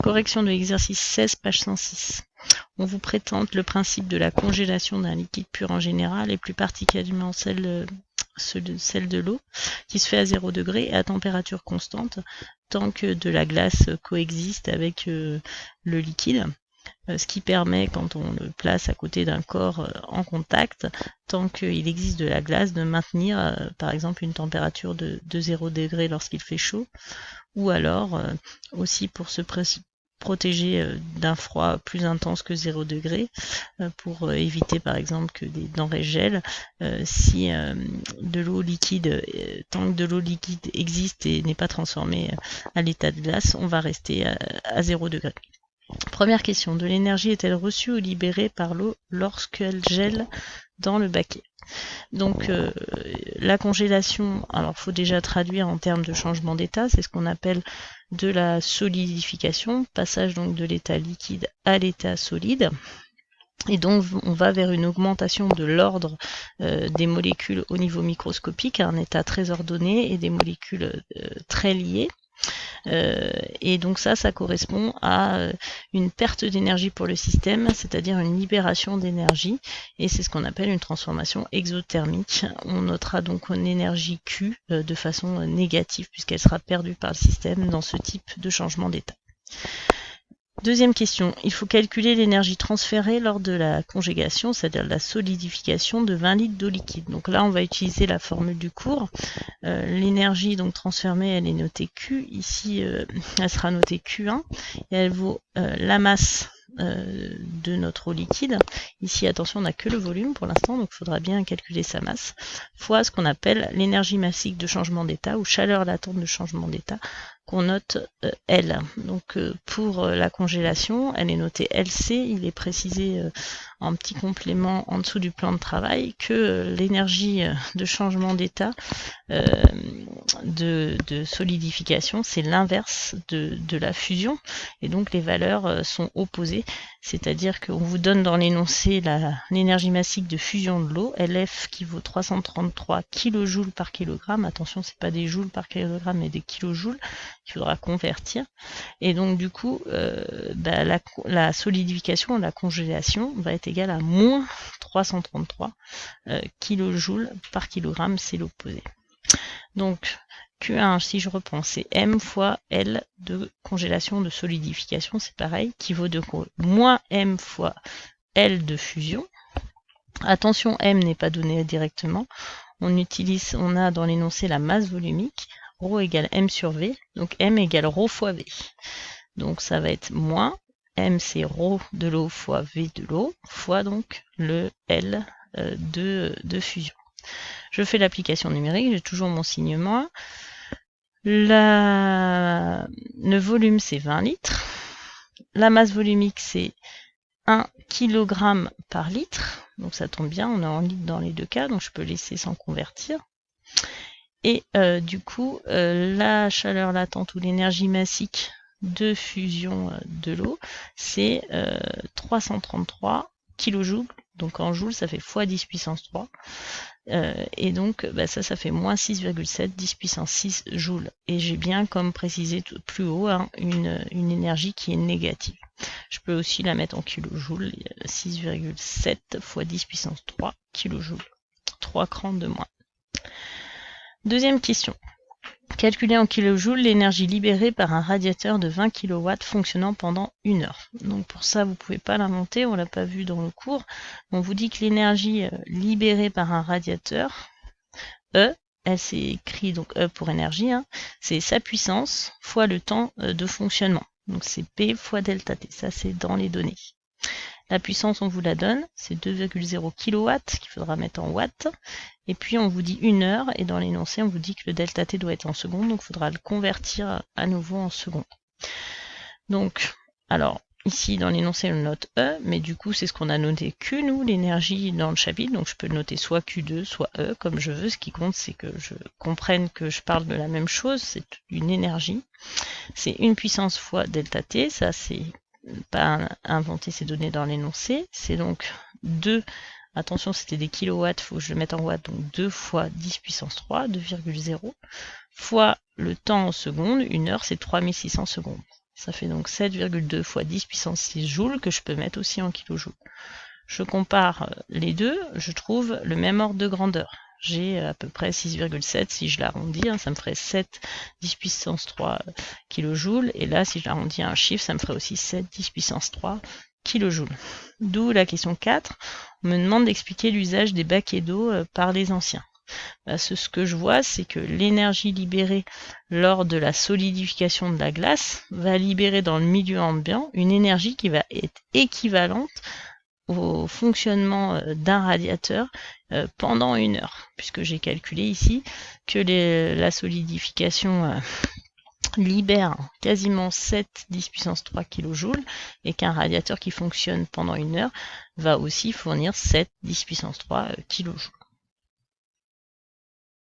Correction de l'exercice 16, page 106. On vous présente le principe de la congélation d'un liquide pur en général, et plus particulièrement celle de l'eau, qui se fait à 0 degré et à température constante, tant que de la glace coexiste avec le liquide. Ce qui permet, quand on le place à côté d'un corps en contact, tant qu'il existe de la glace, de maintenir par exemple une température de 0 degré lorsqu'il fait chaud, ou alors aussi pour se protéger d'un froid plus intense que 0 degré, pour éviter par exemple que des denrées gèlent. Si de l'eau liquide, tant que de l'eau liquide existe et n'est pas transformée à l'état de glace, on va rester à 0 degré. Première question, de l'énergie est-elle reçue ou libérée par l'eau lorsqu'elle gèle dans le baquet? Donc la congélation, alors il faut déjà traduire en termes de changement d'état, c'est ce qu'on appelle de la solidification, passage donc de l'état liquide à l'état solide. Et donc on va vers une augmentation de l'ordre des molécules au niveau microscopique, à un état très ordonné et des molécules très liées. Et donc ça correspond à une perte d'énergie pour le système, c'est-à-dire une libération d'énergie, et c'est ce qu'on appelle une transformation exothermique. On notera donc une énergie Q de façon négative, puisqu'elle sera perdue par le système dans ce type de changement d'état. Deuxième question, il faut calculer l'énergie transférée lors de la conjugation, c'est-à-dire la solidification de 20 litres d'eau liquide. Donc là, on va utiliser la formule du cours. L'énergie donc transférée, elle est notée Q. Ici, elle sera notée Q1 et elle vaut la masse de notre eau liquide. Ici, attention, on n'a que le volume pour l'instant, donc il faudra bien calculer sa masse, fois ce qu'on appelle l'énergie massique de changement d'état ou chaleur latente de changement d'état, qu'on note L. Donc pour la congélation, elle est notée LC, il est précisé en petit complément en dessous du plan de travail que l'énergie de changement d'état de solidification, c'est l'inverse de la fusion, et donc les valeurs sont opposées, c'est-à-dire qu'on vous donne dans l'énoncé l'énergie massique de fusion de l'eau, LF, qui vaut 333 kJ par kilogramme. Attention, c'est pas des joules par kilogramme, mais des kilojoules qu'il faudra convertir. Et donc du coup, la solidification, la congélation va être égale à moins 333 kJ par kilogramme, c'est l'opposé. Donc Q1, si je reprends, c'est M fois L de congélation de solidification, c'est pareil, qui vaut de moins M fois L de fusion. Attention, M n'est pas donné directement. On a dans l'énoncé la masse volumique, ρ égale M sur V, donc M égale ρ fois V. Donc ça va être moins, M c'est ρ de l'eau fois V de l'eau, fois donc le L de fusion. Je fais l'application numérique, j'ai toujours mon signe moins. Le volume c'est 20 litres. La masse volumique c'est 1 kg par litre. Donc ça tombe bien, on est en litres dans les deux cas, donc je peux laisser sans convertir. Et du coup, la chaleur latente ou l'énergie massique de fusion de l'eau, c'est 333 kJ. Donc en joules, ça fait fois 10 puissance 3. Et donc ça fait moins 6,7 10 puissance 6 joules. Et j'ai bien, comme précisé plus haut, une énergie qui est négative. Je peux aussi la mettre en kilojoules, 6,7 fois 10 puissance 3 kilojoules. 3 crans de moins. Deuxième question. Calculer en kilojoules l'énergie libérée par un radiateur de 20 kW fonctionnant pendant 1 heure. Donc pour ça, vous ne pouvez pas l'inventer, on ne l'a pas vu dans le cours. On vous dit que l'énergie libérée par un radiateur, E, elle s'est écrit donc E pour énergie, c'est sa puissance fois le temps de fonctionnement. Donc c'est P fois delta T, ça c'est dans les données. La puissance, on vous la donne, c'est 2,0 kW qu'il faudra mettre en watts. Et puis on vous dit 1 heure, et dans l'énoncé, on vous dit que le delta T doit être en secondes, donc il faudra le convertir à nouveau en secondes. Donc, alors, ici dans l'énoncé, on note E, mais du coup, c'est ce qu'on a noté Q, nous, l'énergie dans le chapitre, donc je peux le noter soit Q2, soit E, comme je veux. Ce qui compte, c'est que je comprenne que je parle de la même chose, c'est une énergie. C'est 1 puissance fois delta T, ça c'est pas inventer ces données dans l'énoncé, c'est donc 2, attention c'était des kilowatts, il faut que je le mette en watts, donc 2 fois 10 puissance 3, 2,0, fois le temps en secondes, 1 heure c'est 3600 secondes. Ça fait donc 7,2 fois 10 puissance 6 joules que je peux mettre aussi en kilojoules. Je compare les deux, je trouve le même ordre de grandeur. J'ai à peu près 6,7 si je l'arrondis, ça me ferait 7 10 puissance 3 kJ. Et là, si je l'arrondis à un chiffre, ça me ferait aussi 7 10 puissance 3 kJ. D'où la question 4. On me demande d'expliquer l'usage des baquets d'eau par les anciens. Ce que je vois, c'est que l'énergie libérée lors de la solidification de la glace va libérer dans le milieu ambiant une énergie qui va être équivalente au fonctionnement d'un radiateur pendant 1 heure, puisque j'ai calculé ici que la solidification libère quasiment 7 10 puissance 3 kJ et qu'un radiateur qui fonctionne pendant 1 heure va aussi fournir 7 10 puissance 3 kJ.